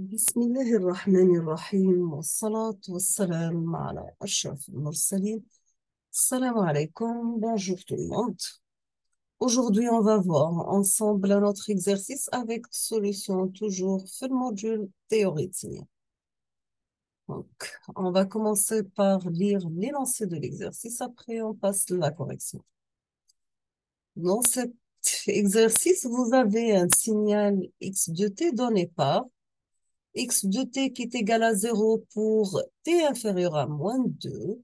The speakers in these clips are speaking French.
بسم الله الرحمن الرحيم والصلاة والسلام على أشرف المرسلين. Salam alaikum, bonjour tout le monde. Aujourd'hui, on va voir ensemble notre exercice avec solution toujours sur le module théorique. Donc, on va commencer par lire l'énoncé de l'exercice, après on passe à la correction. Dans cet exercice, vous avez un signal x de t donné par x de t qui est égal à 0 pour t inférieur à moins 2,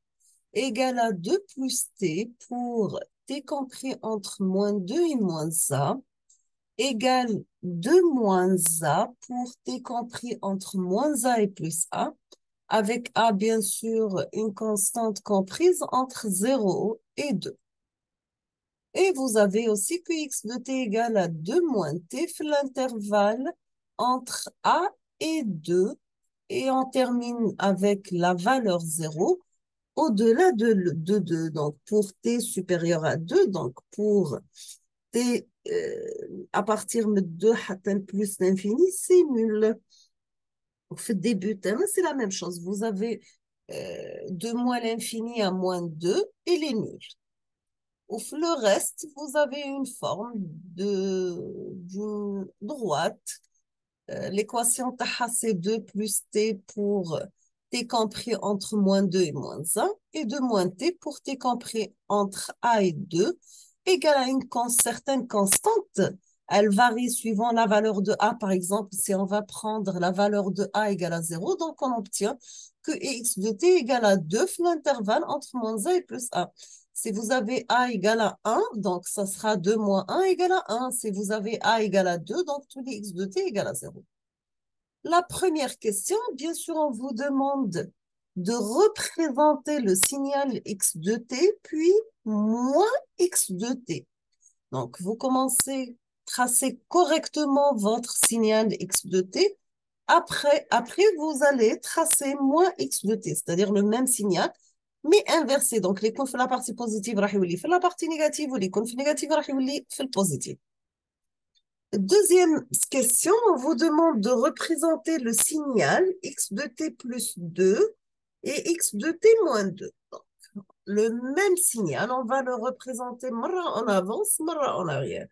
égal à 2 plus t pour t compris entre moins 2 et moins a, égale 2 moins a pour t compris entre moins a et plus a, avec a bien sûr une constante comprise entre 0 et 2. Et vous avez aussi que x de t égale à 2 moins t fait l'intervalle entre a et 2, et on termine avec la valeur 0 au-delà de 2. Donc, pour t supérieur à 2, donc pour t à partir de 2 plus l'infini, c'est nul. Au fait, début, c'est la même chose. Vous avez de moins l'infini à moins 2, il est nul. Au fait, le reste, vous avez une forme d'une droite. L'équation taha, c'est 2 plus t pour t compris entre moins 2 et moins 1, et 2 moins t pour t compris entre a et 2, égale à une certaine constante. Elle varie suivant la valeur de a. Par exemple, si on va prendre la valeur de a égale à 0, donc on obtient que x de t égale à 2 l'intervalle entre moins a et plus a. Si vous avez a égale à 1, donc ça sera 2 moins 1 égale à 1. Si vous avez a égale à 2, donc tous les x de t égale à 0. La première question, bien sûr, on vous demande de représenter le signal x de t, puis moins x de t. Donc, vous commencez à tracer correctement votre signal x de t. Après, vous allez tracer moins x de t, c'est-à-dire le même signal, mais inversé. Donc, les fait la partie positive, fait la partie négative, ou les fait négative, fait le positif. Deuxième question, on vous demande de représenter le signal x de t plus 2 et x de t moins 2. Donc, le même signal, on va le représenter marra en avance, marra en arrière.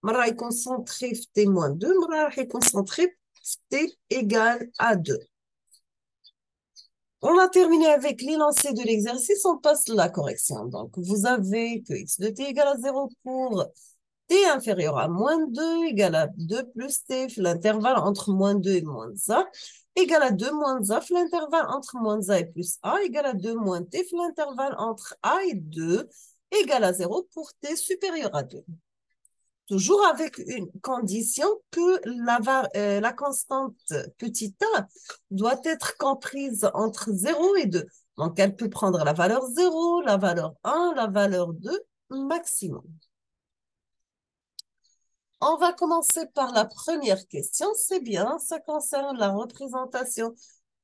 Marra est concentré t moins 2, marra est concentré t égale à 2. On a terminé avec l'énoncé de l'exercice, on passe à la correction. Donc, vous avez que x de t égale à 0 pour t inférieur à moins 2 égale à 2 plus t, l'intervalle entre moins 2 et moins a, égale à 2 moins a, l'intervalle entre moins a et plus a, égale à 2 moins t, l'intervalle entre a et 2, égale à 0 pour t supérieur à 2. Toujours avec une condition que la constante petit a doit être comprise entre 0 et 2. Donc, elle peut prendre la valeur 0, la valeur 1, la valeur 2 maximum. On va commencer par la première question. C'est bien, ça concerne la représentation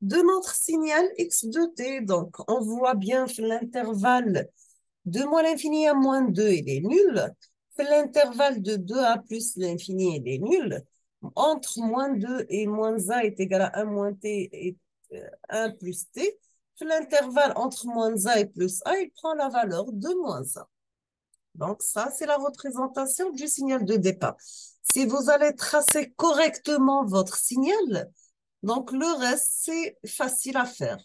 de notre signal x de t. Donc, on voit bien l'intervalle de moins l'infini à moins 2, il est nul. L'intervalle de 2a plus l'infini, il est nul. Entre moins 2 et moins a est égal à 1 moins t et 1 plus t. L'intervalle entre moins a et plus a, il prend la valeur de moins a. Donc, ça, c'est la représentation du signal de départ. Si vous allez tracer correctement votre signal, donc le reste, c'est facile à faire.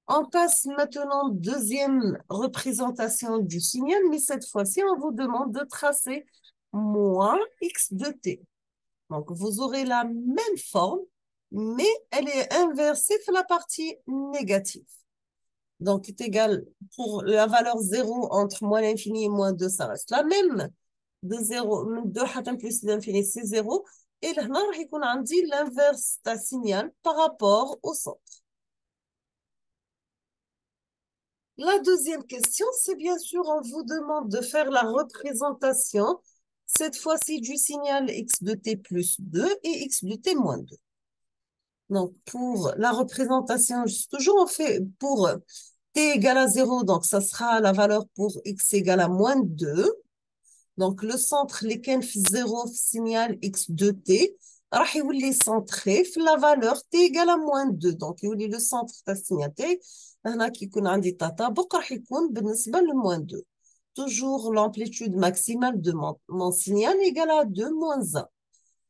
On passe maintenant deuxième représentation du signal, mais cette fois-ci, on vous demande de tracer moins x de t. Donc, vous aurez la même forme, mais elle est inversée sur la partie négative. Donc, est égal pour la valeur 0 entre moins l'infini et moins 2, ça reste la même. De 0, 2 plus l'infini, c'est 0. Et là, on a dit l'inverse d'un signal par rapport au centre. La deuxième question, c'est bien sûr, on vous demande de faire la représentation, cette fois-ci du signal x de t plus 2 et x de t moins 2. Donc, pour la représentation, toujours on fait pour t égale à 0, donc ça sera la valeur pour x égale à moins 2. Donc, le centre, les 0 signal x de t. راح يولي سنتري في لا فالور تي ايكال موان 2. دونك يولي لو سنتر تاع السينيال تاعي هنا كي يكون عندي تطابق راح يكون بالنسبه لموان 2. توجور لامبليتود ماكسيمال دو مون سينيال ايكال ا 2 موان 1.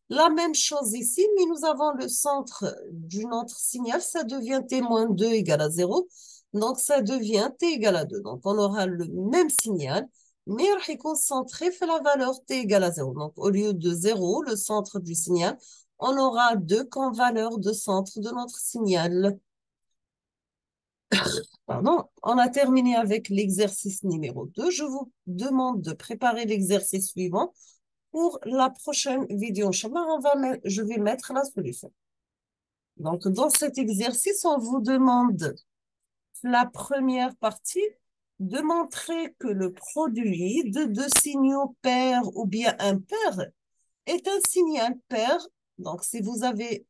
La même chose ici, mais nous avons le centre de notre signal, ça devient t-2 égale à 0. Donc, ça devient t égale à 2. Donc, on aura le même signal, mais on est concentré sur la valeur t égale à 0. Donc, au lieu de 0, le centre du signal, on aura 2 comme valeur de centre de notre signal. Pardon, on a terminé avec l'exercice numéro 2. Je vous demande de préparer l'exercice suivant. Pour la prochaine vidéo, Inch'Allah, je vais mettre la solution. Donc, dans cet exercice, on vous demande la première partie de montrer que le produit de deux signaux pairs ou bien impair est un signal pair. Donc, si vous avez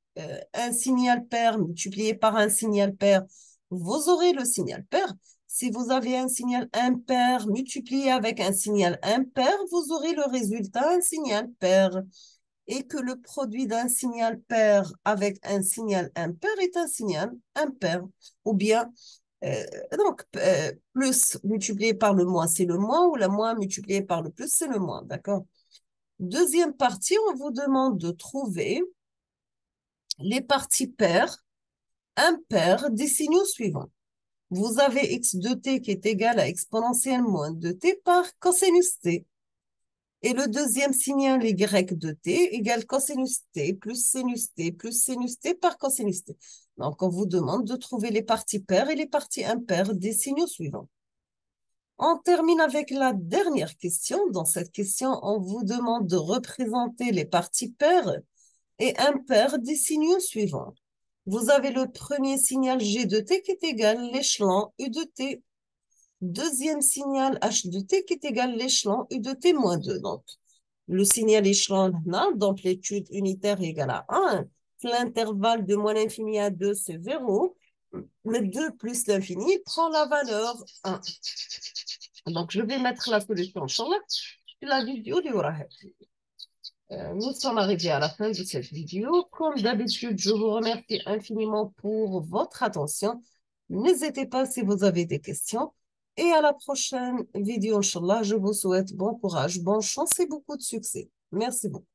un signal pair multiplié par un signal pair, vous aurez le signal pair. Si vous avez un signal impair multiplié avec un signal impair, vous aurez le résultat, un signal pair. Et que le produit d'un signal pair avec un signal impair est un signal impair. Ou bien, donc, plus multiplié par le moins, c'est le moins, ou le moins multiplié par le plus, c'est le moins. D'accord? Deuxième partie, on vous demande de trouver les parties paires, impaires des signaux suivants. Vous avez x de t qui est égal à exponentielle moins 2t par cosinus t. Et le deuxième signal y de t égale cosinus t plus sinus t plus sinus t par cosinus t. Donc, on vous demande de trouver les parties paires et les parties impaires des signaux suivants. On termine avec la dernière question. Dans cette question, on vous demande de représenter les parties paires et impaires des signaux suivants. Vous avez le premier signal G de t qui est égal à l'échelon U de t. Deuxième signal H de t qui est égal à l'échelon U de t moins 2. Donc, le signal échelon d'amplitude unitaire égale à 1. L'intervalle de moins l'infini à 2, c'est 0. Mais 2 plus l'infini prend la valeur 1. Donc, je vais mettre la solution sur la vidéo du nous sommes arrivés à la fin de cette vidéo. Comme d'habitude, je vous remercie infiniment pour votre attention. N'hésitez pas si vous avez des questions. Et à la prochaine vidéo, Inch'Allah, je vous souhaite bon courage, bonne chance et beaucoup de succès. Merci beaucoup.